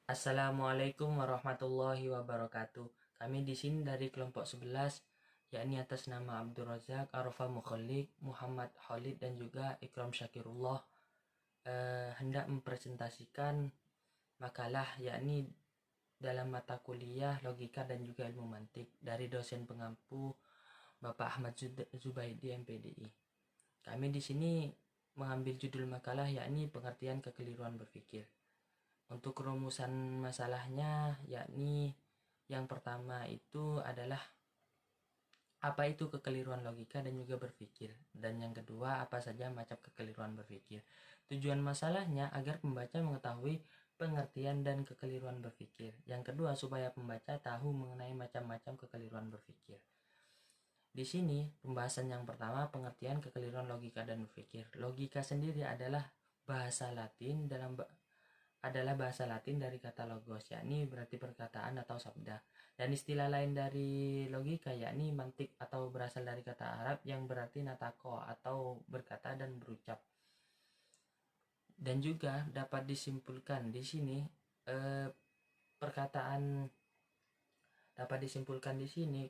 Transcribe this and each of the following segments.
Assalamualaikum warahmatullahi wabarakatuh. Kami di sini dari kelompok 11, yakni atas nama Abdul Razak, Arfa Mukhalid, Muhammad Khalid dan juga Ikram Syakirullah, hendak mempresentasikan makalah yakni dalam mata kuliah logika dan juga ilmu mantik dari dosen pengampu Bapak Ahmad Zubaidi MPDI. Kami di sini mengambil judul makalah yakni pengertian kekeliruan berpikir. Untuk rumusan masalahnya yakni yang pertama itu adalah apa itu kekeliruan logika dan juga berpikir, dan yang kedua apa saja macam kekeliruan berpikir. Tujuan masalahnya agar pembaca mengetahui pengertian dan kekeliruan berpikir. Yang kedua supaya pembaca tahu mengenai macam-macam kekeliruan berpikir. Di sini pembahasan yang pertama pengertian kekeliruan logika dan berpikir. Logika sendiri adalah bahasa Latin dari kata logos, yakni berarti perkataan atau sabda. Dan istilah lain dari logika yakni mantik atau berasal dari kata Arab yang berarti natako atau berkata dan berucap. Dan juga dapat disimpulkan di sini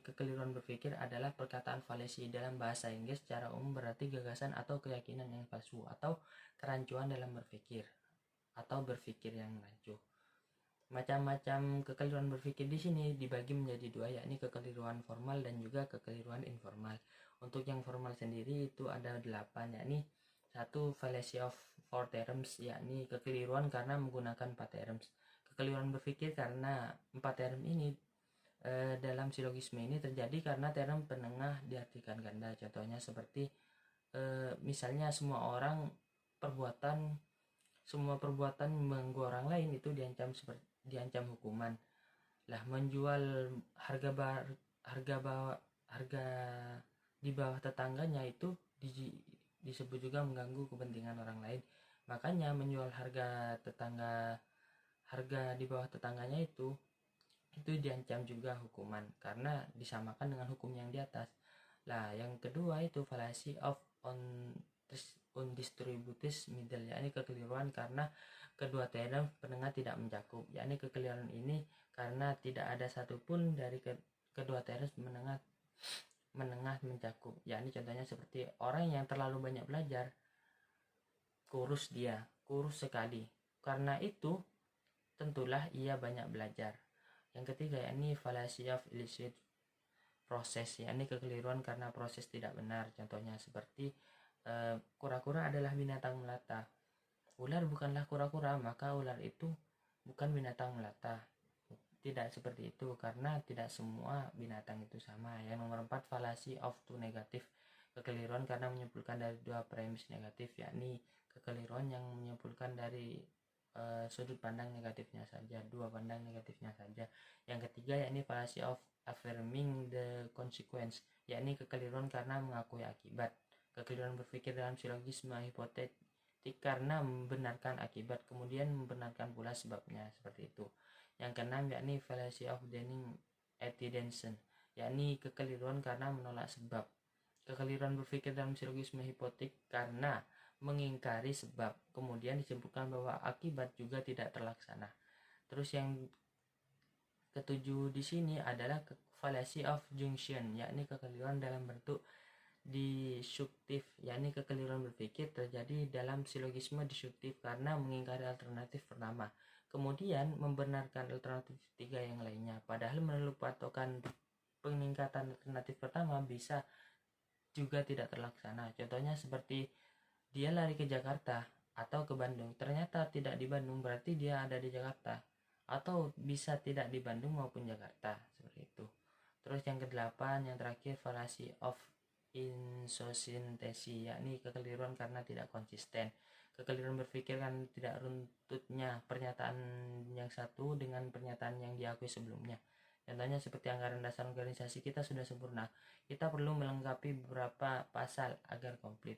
kekeliruan berpikir adalah perkataan falesi dalam bahasa Inggris secara umum berarti gagasan atau keyakinan yang palsu atau kerancuan dalam berpikir atau berpikir yang rancu. Macam-macam kekeliruan berpikir di sini dibagi menjadi dua, yakni kekeliruan formal dan juga kekeliruan informal. Untuk yang formal sendiri itu ada 8, yakni 1. Fallacy of 4 terms, yakni kekeliruan karena menggunakan 4 terms. Kekeliruan berpikir karena 4 term ini dalam silogisme ini terjadi karena term penengah diartikan ganda. Contohnya seperti misalnya semua perbuatan mengganggu orang lain itu diancam hukuman. Lah menjual harga di bawah tetangganya itu disebut juga mengganggu kepentingan orang lain. Makanya menjual harga di bawah tetangganya itu diancam juga hukuman karena disamakan dengan hukum yang di atas. Lah yang kedua itu fallacy of undistributed middle, yakni kekeliruan karena kedua term penengah tidak mencakup, yakni kekeliruan ini karena tidak ada satupun dari kedua term menengah mencakup, yakni contohnya seperti orang yang terlalu banyak belajar, kurus sekali, karena itu tentulah ia banyak belajar. Yang ketiga yakni fallacy of illicit proses, yakni kekeliruan karena proses tidak benar. Contohnya seperti kura-kura adalah binatang melata, ular bukanlah kura-kura, maka ular itu bukan binatang melata. Tidak seperti itu karena tidak semua binatang itu sama. Yang nomor 4 fallacy of two negative, kekeliruan karena menyimpulkan dari dua premis negatif, yakni kekeliruan yang menyimpulkan dari sudut pandang negatifnya saja, dua pandang negatifnya saja. Yang ketiga yakni fallacy of affirming the consequence, yakni kekeliruan karena mengakui akibat. Kekeliruan berpikir dalam silogisme hipotetik karena membenarkan akibat kemudian membenarkan pula sebabnya, seperti itu. Yang keenam yakni fallacy of denying evidence, yakni kekeliruan karena menolak sebab. Kekeliruan berpikir dalam silogisme hipotetik karena mengingkari sebab kemudian disimpulkan bahwa akibat juga tidak terlaksana. Terus yang ketujuh di sini adalah fallacy of junction, yakni kekeliruan dalam bentuk disjuktif, yakni kekeliruan berpikir terjadi dalam silogisme disjuktif karena mengingkari alternatif pertama kemudian membenarkan alternatif tiga yang lainnya, padahal menurut patokan peningkatan alternatif pertama bisa juga tidak terlaksana. Contohnya seperti dia lari ke Jakarta atau ke Bandung, ternyata tidak di Bandung, berarti dia ada di Jakarta, atau bisa tidak di Bandung maupun Jakarta, seperti itu. Terus yang kedelapan, yang terakhir fallacy of inconsistency, yakni kekeliruan karena tidak konsisten. Kekeliruan berpikir kan tidak runtutnya pernyataan yang satu dengan pernyataan yang diakui sebelumnya. Contohnya seperti anggaran dasar organisasi kita sudah sempurna, kita perlu melengkapi beberapa pasal agar komplit.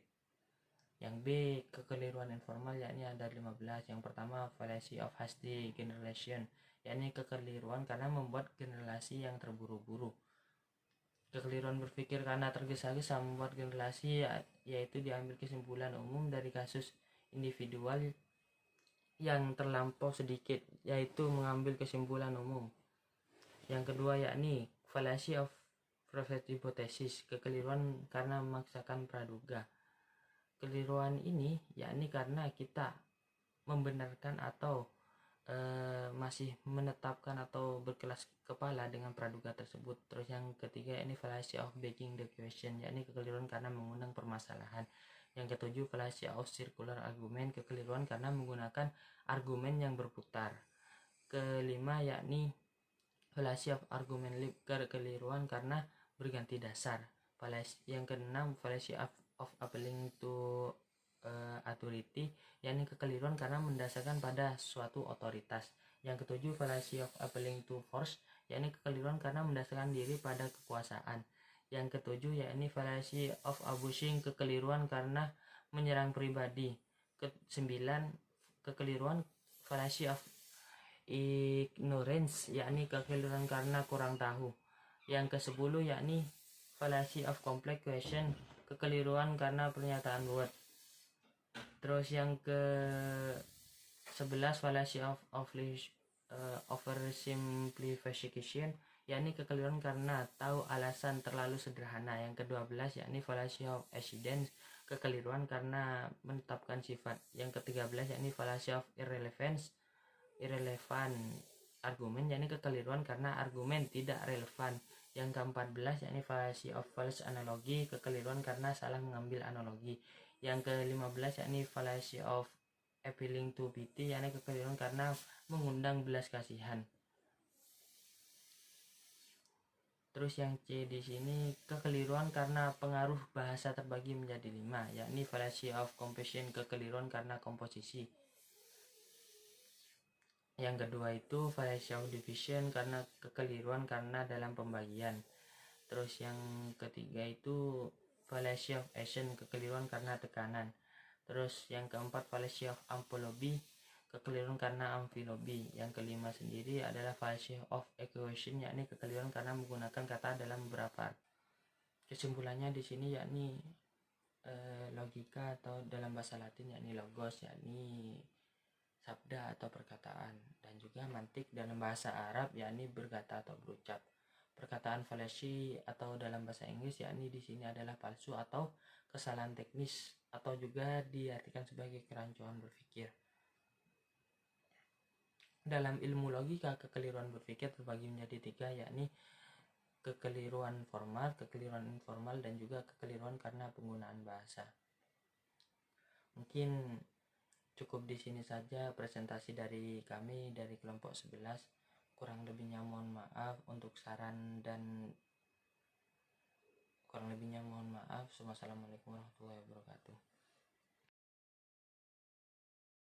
Yang B, kekeliruan informal, yakni ada 15. Yang pertama fallacy of hasty generation, yakni kekeliruan karena membuat generasi yang terburu-buru. Kekeliruan berpikir karena tergesa-gesa membuat generasi, yaitu diambil kesimpulan umum dari kasus individual yang terlampau sedikit, yaitu mengambil kesimpulan umum. Yang kedua yakni fallacy of proof hypothesis, kekeliruan karena memaksakan praduga. Keliruan ini yakni karena kita membenarkan atau masih menetapkan atau berkelas kepala dengan praduga tersebut. Terus yang ketiga ini fallacy of begging the question, yakni kekeliruan karena mengundang permasalahan. Yang ketujuh fallacy of circular argument, kekeliruan karena menggunakan argumen yang berputar. Kelima yakni fallacy of argument leap, kekeliruan karena berganti dasar. Yang keenam fallacy of appealing to authority, yakni kekeliruan karena mendasarkan pada suatu otoritas. Yang ketujuh fallacy of appealing to force, yakni kekeliruan karena mendasarkan diri pada kekuasaan. Yang ketujuh yakni fallacy of abusing, kekeliruan karena menyerang pribadi. Kesembilan kekeliruan fallacy of ignorance, yakni kekeliruan karena kurang tahu. Yang ke-10 yakni fallacy of complex question, kekeliruan karena pernyataan word. Terus yang ke-11 fallacy of oversimplification, yakni kekeliruan karena tahu alasan terlalu sederhana. Yang ke-12 yakni fallacy of accident, kekeliruan karena menetapkan sifat. Yang ke-13 yakni fallacy of irrelevant argumen, yakni kekeliruan karena argumen tidak relevan. Yang ke-14 yakni fallacy of false analogy, kekeliruan karena salah mengambil analogi. Yang ke-15 yakni fallacy of appealing to pity, yakni kekeliruan karena mengundang belas kasihan. Terus yang C di sini kekeliruan karena pengaruh bahasa terbagi menjadi 5, yakni fallacy of composition, kekeliruan karena komposisi. Yang kedua itu fallacy of division, karena kekeliruan karena dalam pembagian. Terus yang ketiga itu fallacy of action, kekeliruan karena tekanan. Terus yang keempat fallacy of amphiloby, kekeliruan karena amfilobi. Yang kelima sendiri adalah fallacy of equation, yakni kekeliruan karena menggunakan kata dalam beberapa. Kesimpulannya di sini yakni logika atau dalam bahasa Latin yakni logos, yakni sabda atau perkataan, dan juga mantik dalam bahasa Arab yakni berkata atau berucap. Perkataan fallacy atau dalam bahasa Inggris yakni di sini adalah palsu atau kesalahan teknis, atau juga diartikan sebagai kerancuan berpikir. Dalam ilmu logika, kekeliruan berpikir terbagi menjadi 3, yakni kekeliruan formal, kekeliruan informal, dan juga kekeliruan karena penggunaan bahasa. Mungkin cukup di sini saja presentasi dari kami dari kelompok 11. Kurang lebihnya mohon maaf. Untuk saran dan kurang lebihnya mohon maaf. Wassalamualaikum warahmatullahi wabarakatuh.